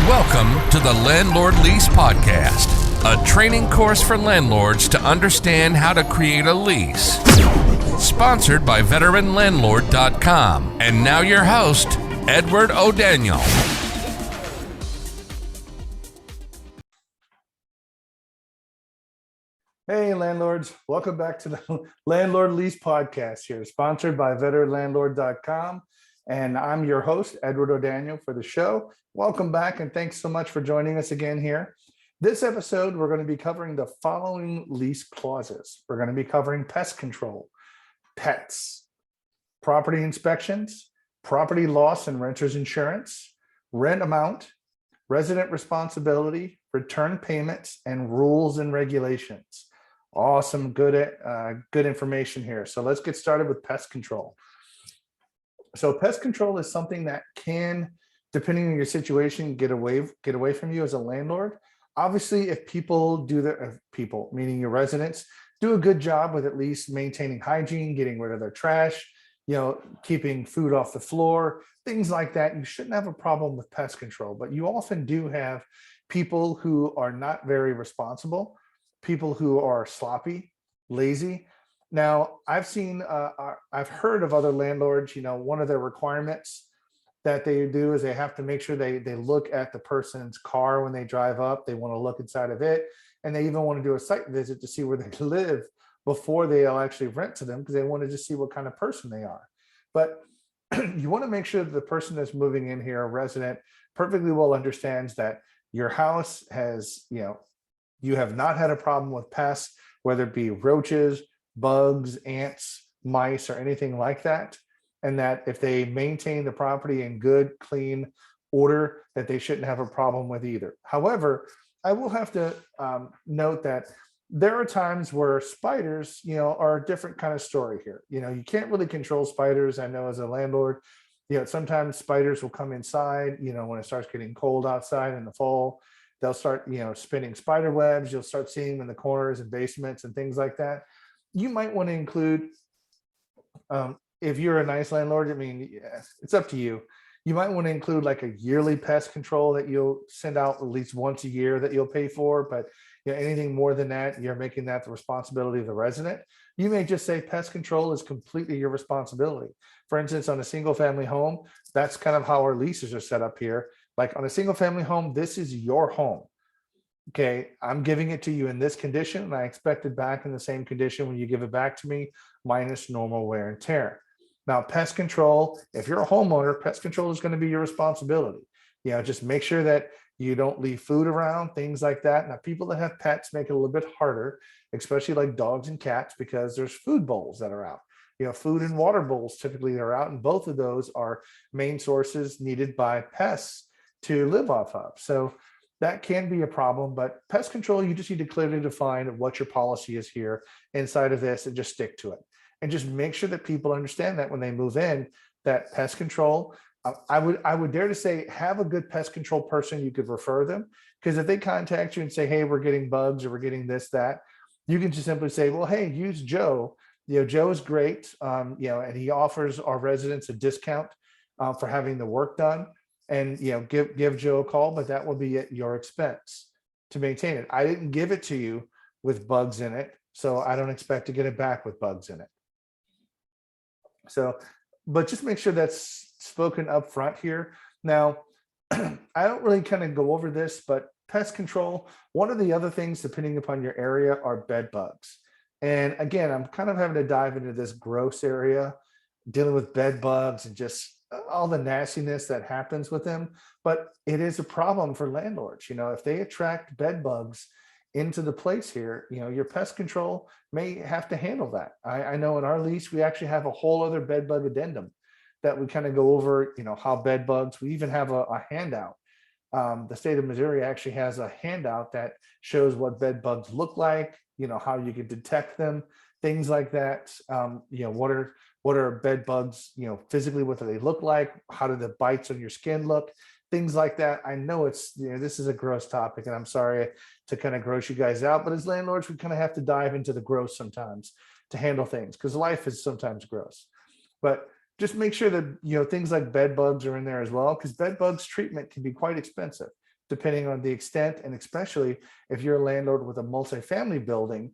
Welcome to the Landlord Lease podcast, a training course for landlords to understand how to create a lease. Sponsored by VeteranLandlord.com. And now your host, Edward O'Daniel. Hey, landlords. Welcome back to the Landlord Lease podcast here, sponsored by VeteranLandlord.com. And I'm your host, Edward O'Daniel, for the show. Welcome back, and thanks so much for joining us again here. This episode, we're going to be covering the following lease clauses. We're going to be covering pest control, pets, property inspections, property loss and renter's insurance, rent amount, resident responsibility, return payments, and rules and regulations. Awesome, good information here. So let's get started with pest control. So pest control is something that can, depending on your situation, get away from you as a landlord. Obviously, if people, meaning your residents, do a good job with at least maintaining hygiene, getting rid of their trash, keeping food off the floor, things like that, you shouldn't have a problem with pest control. But you often do have people who are not very responsible, people who are sloppy, lazy. Now, I've heard of other landlords, one of their requirements that they do is they have to make sure they look at the person's car when they drive up. They want to look inside of it. And they even want to do a site visit to see where they live before they'll actually rent to them, because they want to just see what kind of person they are. But you want to make sure that the person that's moving in here, a resident, perfectly well understands that your house has, you have not had a problem with pests, whether it be roaches, bugs, ants, mice, or anything like that. And that if they maintain the property in good, clean order, that they shouldn't have a problem with either. However, I will have to note that there are times where spiders, are a different kind of story here. You can't really control spiders. I know as a landlord, sometimes spiders will come inside, when it starts getting cold outside in the fall, they'll start, spinning spider webs. You'll start seeing them in the corners and basements and things like that. You might want to include, if you're a nice landlord, it's up to you. You might want to include like a yearly pest control that you'll send out at least once a year that you'll pay for. But anything more than that, you're making that the responsibility of the resident. You may just say pest control is completely your responsibility. For instance, on a single family home, that's kind of how our leases are set up here. Like on a single family home, this is your home. Okay, I'm giving it to you in this condition, and I expect it back in the same condition when you give it back to me, minus normal wear and tear. Now, pest control, if you're a homeowner, pest control is going to be your responsibility. Just make sure that you don't leave food around, things like that. Now, people that have pets make it a little bit harder, especially like dogs and cats, because there's food bowls that are out. Food and water bowls typically are out, and both of those are main sources needed by pests to live off of. So that can be a problem, but pest control, you just need to clearly define what your policy is here inside of this and just stick to it. And just make sure that people understand that when they move in, that pest control, I would dare to say, have a good pest control person you could refer them. Because if they contact you and say, hey, we're getting bugs or we're getting this, that, you can just simply say, well, hey, use Joe. Joe is great. And he offers our residents a discount for having the work done. And give Joe a call, but that will be at your expense to maintain it. I didn't give it to you with bugs in it, so I don't expect to get it back with bugs in it. So, but just make sure that's spoken up front here. Now, I don't really kind of go over this, but pest control, one of the other things, depending upon your area, are bed bugs. And again, I'm kind of having to dive into this gross area, dealing with bed bugs and just all the nastiness that happens with them. But it is a problem for landlords. If they attract bed bugs into the place here, your pest control may have to handle that. I know in our lease, we actually have a whole other bed bug addendum that we kind of go over, how bed bugs, we even have a handout. The state of Missouri actually has a handout that shows what bed bugs look like, how you can detect them, things like that. What are bed bugs, physically, what do they look like? How do the bites on your skin look? Things like that. I know it's, this is a gross topic, and I'm sorry to kind of gross you guys out, but as landlords, we kind of have to dive into the gross sometimes to handle things, because life is sometimes gross. But just make sure that, things like bed bugs are in there as well, because bed bugs treatment can be quite expensive. depending on the extent, and especially if you're a landlord with a multifamily building,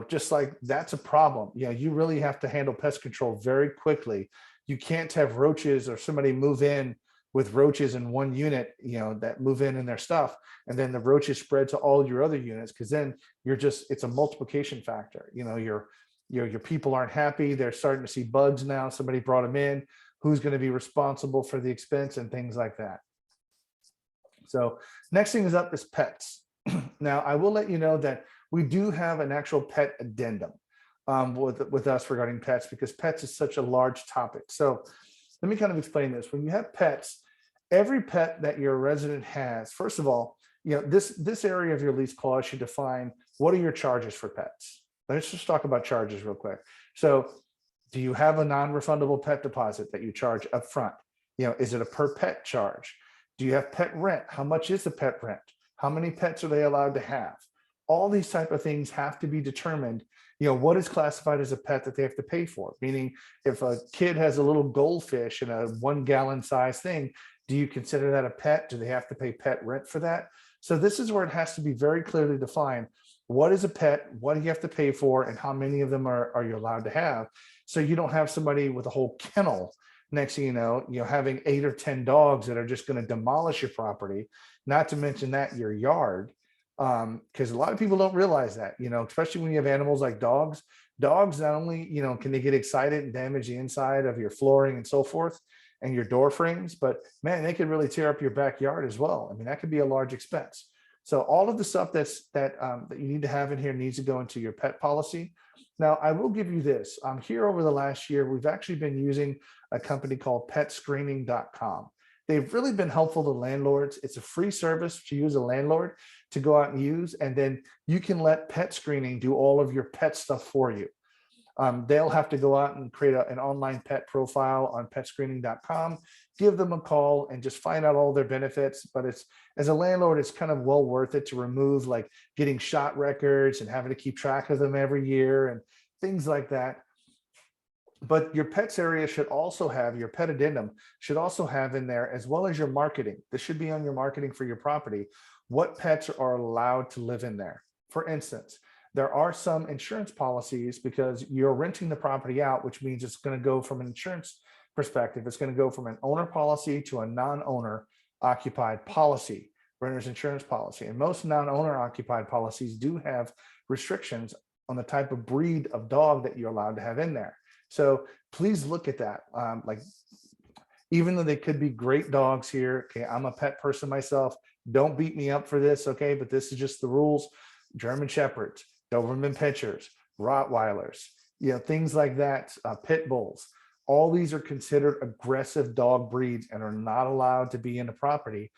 just like that's a problem. You really have to handle pest control very quickly. You can't have roaches or somebody move in with roaches in one unit, that move in their stuff, and then the roaches spread to all your other units, because then it's a multiplication factor. Your people aren't happy. They're starting to see bugs now. Somebody brought them in. Who's going to be responsible for the expense and things like that? So next thing is up is pets. Now, I will let you know that we do have an actual pet addendum with us regarding pets, because pets is such a large topic. So let me kind of explain this. When you have pets, every pet that your resident has, first of all, this area of your lease clause should define what are your charges for pets. Let's just talk about charges real quick. So do you have a non-refundable pet deposit that you charge up front? Is it a per pet charge? Do you have pet rent? How much is the pet rent? How many pets are they allowed to have? All these type of things have to be determined. What is classified as a pet that they have to pay for? Meaning, if a kid has a little goldfish in a 1 gallon size thing, do you consider that a pet? Do they have to pay pet rent for that? So this is where it has to be very clearly defined. What is a pet? What do you have to pay for? And how many of them are you allowed to have? So you don't have somebody with a whole kennel. Next thing you know, having 8 or 10 dogs that are just going to demolish your property, not to mention that your yard. Because a lot of people don't realize that, especially when you have animals like dogs. Dogs, not only, can they get excited and damage the inside of your flooring and so forth and your door frames, but man, they could really tear up your backyard as well. I mean, that could be a large expense. So all of the stuff that you need to have in here needs to go into your pet policy. Now, I will give you this. Here over the last year, we've actually been using a company called petscreening.com. They've really been helpful to landlords. It's a free service to use a landlord to go out and use, and then you can let Pet Screening do all of your pet stuff for you. They'll have to go out and create an online pet profile on petscreening.com, give them a call and just find out all their benefits. But as a landlord, it's kind of well worth it to remove like getting shot records and having to keep track of them every year and things like that. But your pets area should also have, your pet addendum should also have in there, as well as your marketing. This should be on your marketing for your property, what pets are allowed to live in there. For instance, there are some insurance policies, because you're renting the property out, which means it's going to go from an insurance perspective. It's going to go from an owner policy to a non-owner occupied policy, renter's insurance policy. And most non-owner occupied policies do have restrictions on the type of breed of dog that you're allowed to have in there. So please look at that. Like, even though they could be great dogs here, okay, I'm a pet person myself. Don't beat me up for this, okay? But this is just the rules. German Shepherds, Doberman Pinschers, Rottweilers, things like that, pit bulls. All these are considered aggressive dog breeds and are not allowed to be in the property.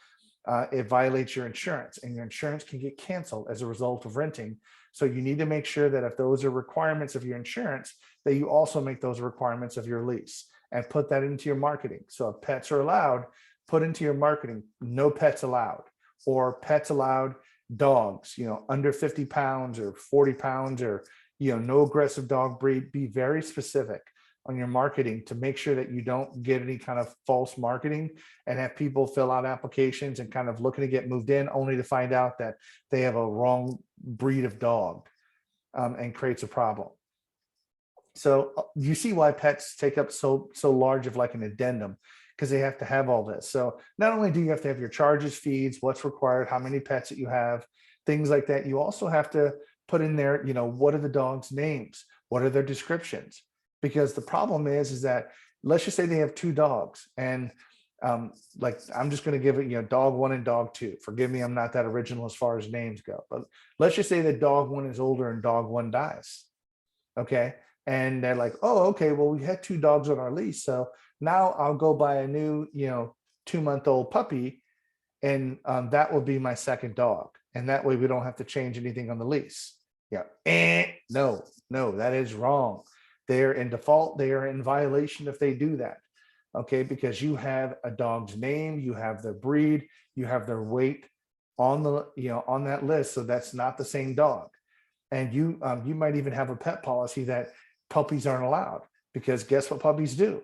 It violates your insurance, and your insurance can get canceled as a result of renting. So you need to make sure that if those are requirements of your insurance, that you also make those requirements of your lease and put that into your marketing. So if pets are allowed, put into your marketing, no pets allowed, or pets allowed dogs, under 50 pounds or 40 pounds, or, no aggressive dog breed. Be very specific on your marketing to make sure that you don't get any kind of false marketing and have people fill out applications and kind of looking to get moved in only to find out that they have a wrong breed of dog, and creates a problem. So you see why pets take up so large of like an addendum, because they have to have all this. So not only do you have to have your charges, fees, what's required, how many pets that you have, things like that, you also have to put in there, what are the dogs' names? What are their descriptions? Because the problem is that, let's just say they have 2 dogs, and like, I'm just going to give it, dog 1 and dog 2. Forgive me, I'm not that original as far as names go, but let's just say that dog 1 is older and dog 1 dies. Okay. And they're like, oh, okay, well, we had 2 dogs on our lease, so now I'll go buy a new, 2-month-old puppy, and that will be my second dog. And that way we don't have to change anything on the lease. No, that is wrong. They're in default. They are in violation if they do that. Okay, because you have a dog's name, you have their breed, you have their weight on the, on that list. So that's not the same dog. And you might even have a pet policy that puppies aren't allowed, because guess what puppies do?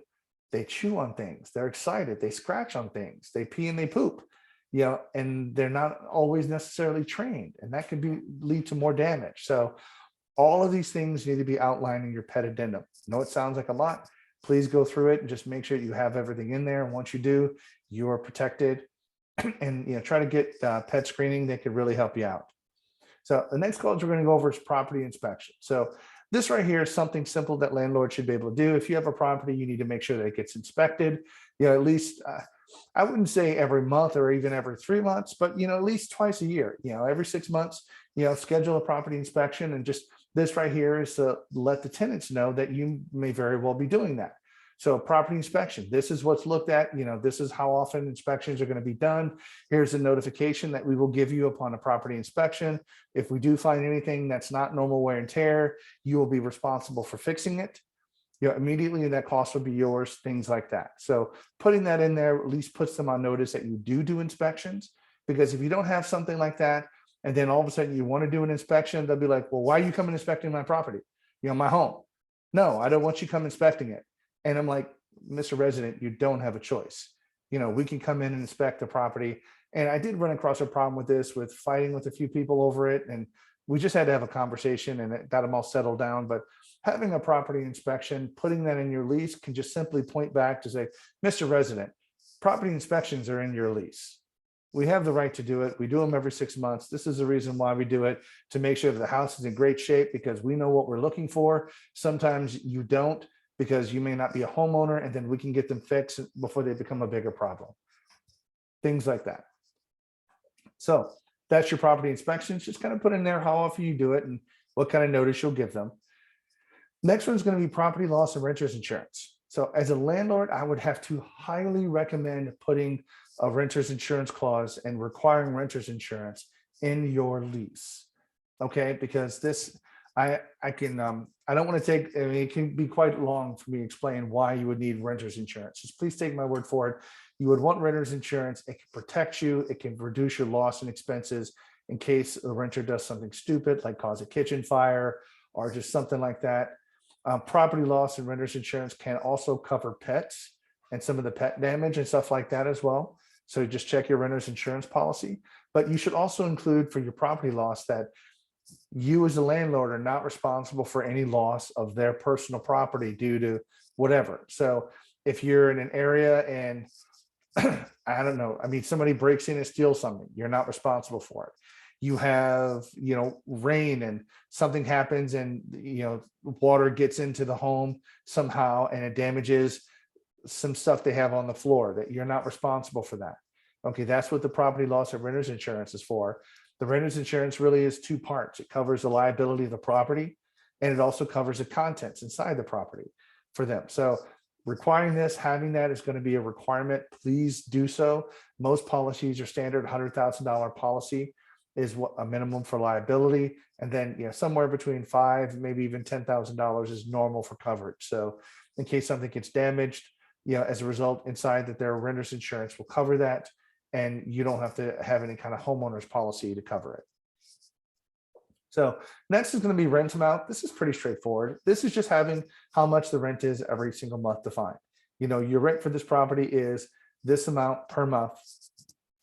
They chew on things. They're excited. They scratch on things. They pee and they poop. and they're not always necessarily trained, and that could lead to more damage. So all of these things need to be outlined in your pet addendum. I know it sounds like a lot. Please go through it and just make sure you have everything in there. And once you do, you are protected. And try to get pet screening that could really help you out. So the next college we're going to go over is property inspection. So this right here is something simple that landlords should be able to do. If you have a property, you need to make sure that it gets inspected. At least I wouldn't say every month or even every 3 months, but at least twice a year. Every 6 months, schedule a property inspection. And just this right here is to let the tenants know that you may very well be doing that. So property inspection, this is what's looked at. This is how often inspections are going to be done. Here's a notification that we will give you upon a property inspection. If we do find anything that's not normal wear and tear, you will be responsible for fixing it. Immediately that cost will be yours, things like that. So putting that in there at least puts them on notice that you do inspections, because if you don't have something like that, and then all of a sudden you want to do an inspection, they'll be like, well, why are you coming inspecting my property? My home. No, I don't want you come inspecting it. And I'm like, Mr. Resident, you don't have a choice. We can come in and inspect the property. And I did run across a problem with this, with fighting with a few people over it. And we just had to have a conversation and it got them all settled down. But having a property inspection, putting that in your lease can just simply point back to say, Mr. Resident, property inspections are in your lease. We have the right to do it. We do them every 6 months. This is the reason why we do it, to make sure that the house is in great shape, because we know what we're looking for. Sometimes you don't, because you may not be a homeowner, and then we can get them fixed before they become a bigger problem. Things like that. So that's your property inspections. Just kind of put in there how often you do it and what kind of notice you'll give them. Next one's going to be property loss and renter's insurance. So as a landlord, I would have to highly recommend putting a renter's insurance clause and requiring renter's insurance in your lease. Okay, because this, I don't want to take, it can be quite long for me to explain why you would need renter's insurance. Just please take my word for it. You would want renter's insurance. It can protect you. It can reduce your loss and expenses in case the renter does something stupid, like cause a kitchen fire or just something like that. Property loss and renter's insurance can also cover pets and some of the pet damage and stuff like that as well. So just check your renter's insurance policy. But you should also include for your property loss that you as a landlord are not responsible for any loss of their personal property due to whatever. So if you're in an area and I don't know, somebody breaks in and steals something, you're not responsible for it. You have, rain and something happens and, water gets into the home somehow and it damages some stuff they have on the floor, that you're not responsible for that. Okay, that's what the property loss and renter's insurance is for. The renter's insurance really is two parts. It covers the liability of the property, and it also covers the contents inside the property for them. So requiring this, having that is going to be a requirement. Please do so. Most policies are standard $100,000 policy is what a minimum for liability. And then somewhere between $5,000, maybe even $10,000 is normal for coverage. So in case something gets damaged, as a result inside that, their renter's insurance will cover that. And you don't have to have any kind of homeowner's policy to cover it. So next is going to be rent amount. This is pretty straightforward. This is just having how much the rent is every single month defined. Your rent for this property is this amount per month,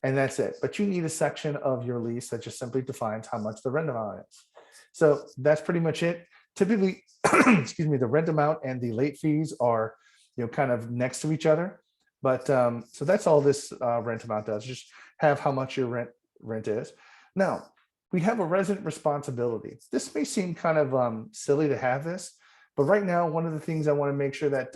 and that's it. But you need a section of your lease that just simply defines how much the rent amount is. So that's pretty much it. Typically, excuse me, the rent amount and the late fees are, kind of next to each other. But so that's all this rent amount does, just have how much your rent is. Now, we have a resident responsibility. This may seem kind of silly to have this, but right now, one of the things I want to make sure that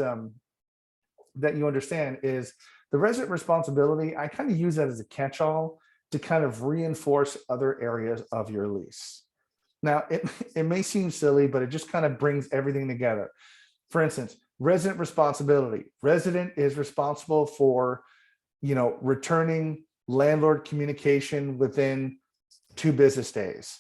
that you understand is the resident responsibility. I kind of use that as a catch-all to kind of reinforce other areas of your lease. Now, it may seem silly, but it just kind of brings everything together. For instance, resident responsibility. Resident is responsible for, returning landlord communication within 2 business days.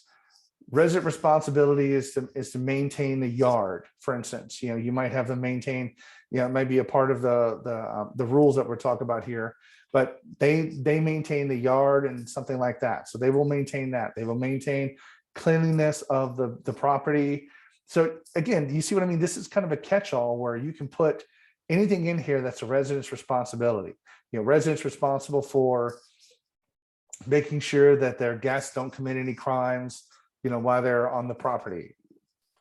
Resident responsibility is to maintain the yard. For instance, you might have them maintain, it might be a part of the rules that we're talking about here, but they maintain the yard and something like that. So they will maintain that. They will maintain cleanliness of the property. So again, you see what I mean? This is kind of a catch-all where you can put anything in here that's a resident's responsibility. Residents responsible for, making sure that their guests don't commit any crimes, while they're on the property,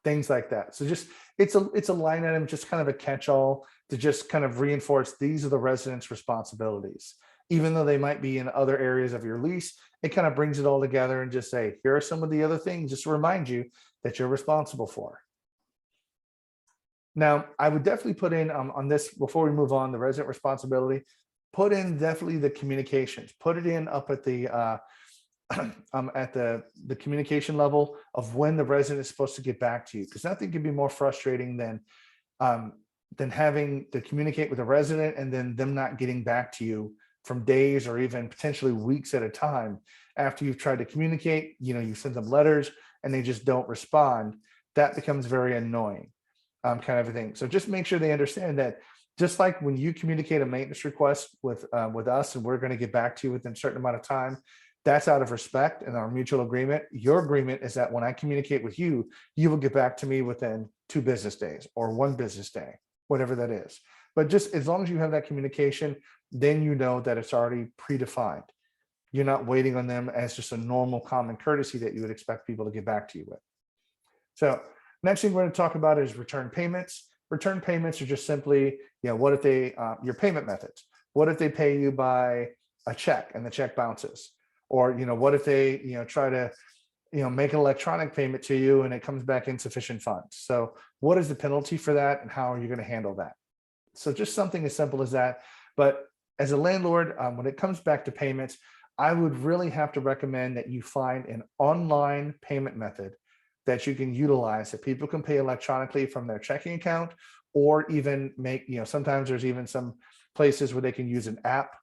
things like that. So just it's a line item, just kind of a catch-all to just kind of reinforce these are the residents' responsibilities. Even though they might be in other areas of your lease, it kind of brings it all together and just say, here are some of the other things, just to remind you that you're responsible for. Now, I would definitely put in on this, before we move on, the resident responsibility, put in definitely the communications, put it in up at the communication level of when the resident is supposed to get back to you, because nothing can be more frustrating than having to communicate with a resident and then them not getting back to you from days or even potentially weeks at a time after you've tried to communicate. You send them letters and they just don't respond. That becomes very annoying, kind of a thing. So just make sure they understand that, just like when you communicate a maintenance request with us and we're going to get back to you within a certain amount of time, that's out of respect and our mutual agreement. Your agreement is that when I communicate with you, you will get back to me within 2 business days or 1 business day, whatever that is. But just as long as you have that communication, then you know that it's already predefined. You're not waiting on them as just a normal common courtesy that you would expect people to get back to you with. So next thing we're going to talk about is return payments. Return payments are just simply, what if they, your payment methods. What if they pay you by a check and the check bounces? Or, what if they, try to, make an electronic payment to you and it comes back insufficient funds? So what is the penalty for that and how are you going to handle that? So just something as simple as that. But as a landlord, when it comes back to payments, I would really have to recommend that you find an online payment method that you can utilize, that people can pay electronically from their checking account, or even make, sometimes there's even some places where they can use an app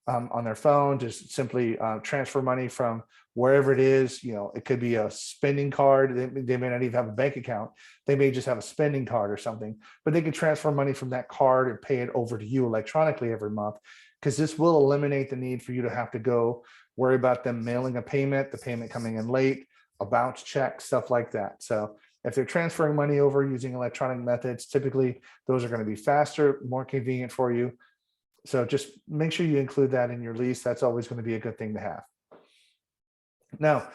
on their phone, just simply transfer money from wherever it is. It could be a spending card. They may not even have a bank account. They may just have a spending card or something, but they can transfer money from that card and pay it over to you electronically every month, because this will eliminate the need for you to have to go worry about them mailing a payment, the payment coming in late, a bounce check, stuff like that. So if they're transferring money over using electronic methods, typically those are going to be faster, more convenient for you. So just make sure you include that in your lease. That's always going to be a good thing to have. Now,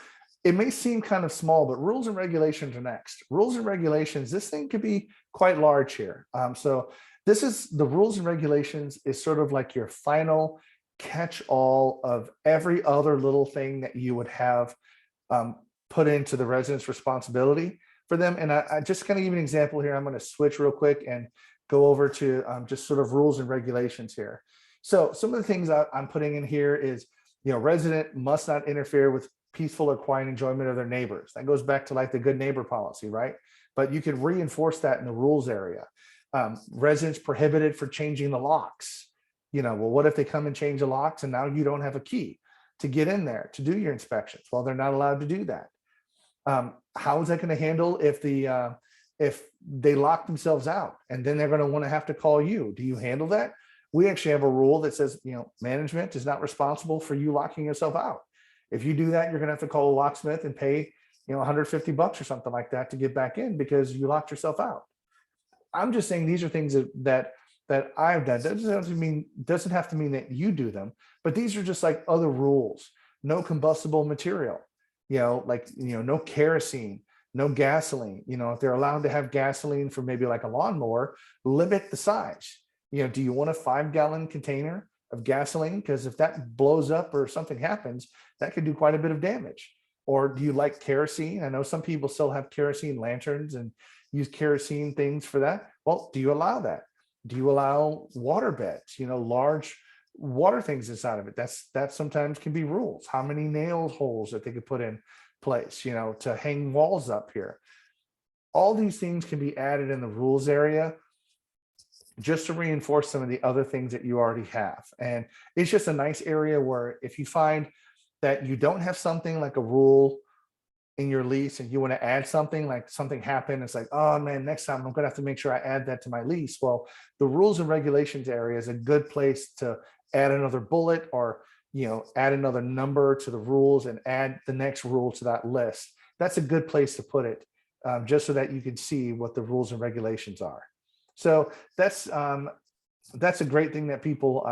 it may seem kind of small, but rules and regulations are next. Rules and regulations, this thing could be quite large here. So this is the rules and regulations is sort of like your final catch-all of every other little thing that you would have put into the resident's responsibility for them. And I just kind of give you an example here. I'm going to switch real quick and go over to just sort of rules and regulations here. So some of the things I'm putting in here is, resident must not interfere with peaceful or quiet enjoyment of their neighbors. That goes back to like the good neighbor policy, right? But you could reinforce that in the rules area. Residents prohibited for changing the locks. Well, what if they come and change the locks and now you don't have a key to get in there to do your inspections? Well, they're not allowed to do that. How is that going to handle if they lock themselves out and then they're going to want to have to call you? Do you handle that? We actually have a rule that says, management is not responsible for you locking yourself out. If you do that, you're going to have to call a locksmith and pay, $150 or something like that to get back in because you locked yourself out. I'm just saying these are things that I've done. That doesn't have to mean that you do them, but these are just like other rules. No combustible material, no kerosene, no gasoline. If they're allowed to have gasoline for maybe like a lawnmower, limit the size. Do you want a 5-gallon container of gasoline? Because if that blows up or something happens, that could do quite a bit of damage. Or do you like kerosene? I know some people still have kerosene lanterns and use kerosene things for that. Well, do you allow that? Do you allow water beds, large water things inside of it? That sometimes can be rules. How many nail holes that they could put in place, to hang walls up here. All these things can be added in the rules area just to reinforce some of the other things that you already have. And it's just a nice area where if you find that you don't have something like a rule in your lease and you want to add something, like something happened, it's like, oh man, next time I'm going to have to make sure I add that to my lease. Well, the rules and regulations area is a good place to add another bullet or add another number to the rules and add the next rule to that list. That's a good place to put it, just so that you can see what the rules and regulations are. So that's a great thing that people,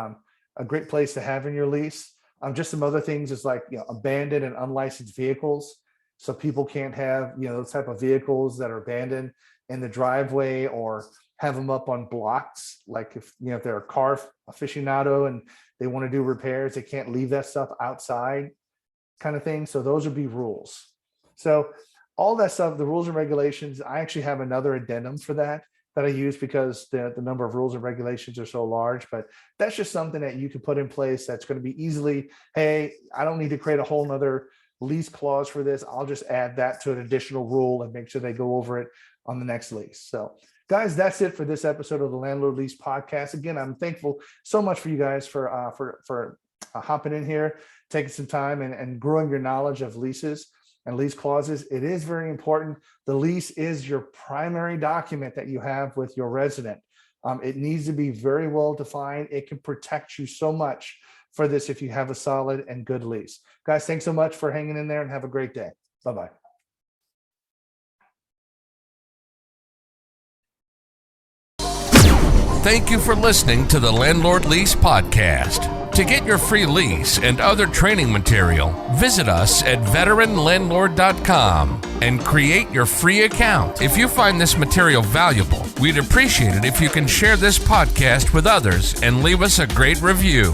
a great place to have in your lease. Just some other things is like, abandoned and unlicensed vehicles. So people can't have, those type of vehicles that are abandoned in the driveway, or have them up on blocks. Like if they're a car aficionado and they want to do repairs, they can't leave that stuff outside, kind of thing. So those would be rules. So all that stuff, the rules and regulations, I actually have another addendum for that I use, because the number of rules and regulations are so large. But that's just something that you can put in place that's going to be easily, hey, I don't need to create a whole nother lease clause for this. I'll just add that to an additional rule and make sure they go over it on the next lease. So guys, that's it for this episode of the Landlord Lease podcast. Again, I'm thankful so much for you guys for hopping in here, taking some time and growing your knowledge of leases and lease clauses. It is very important. The lease is your primary document that you have with your resident. It needs to be very well defined. It can protect you so much for this if you have a solid and good lease. Guys, thanks so much for hanging in there, and have a great day. Bye-bye. Thank you for listening to the Landlord Lease podcast. To get your free lease and other training material, visit us at veteranlandlord.com and create your free account. If you find this material valuable, we'd appreciate it if you can share this podcast with others and leave us a great review.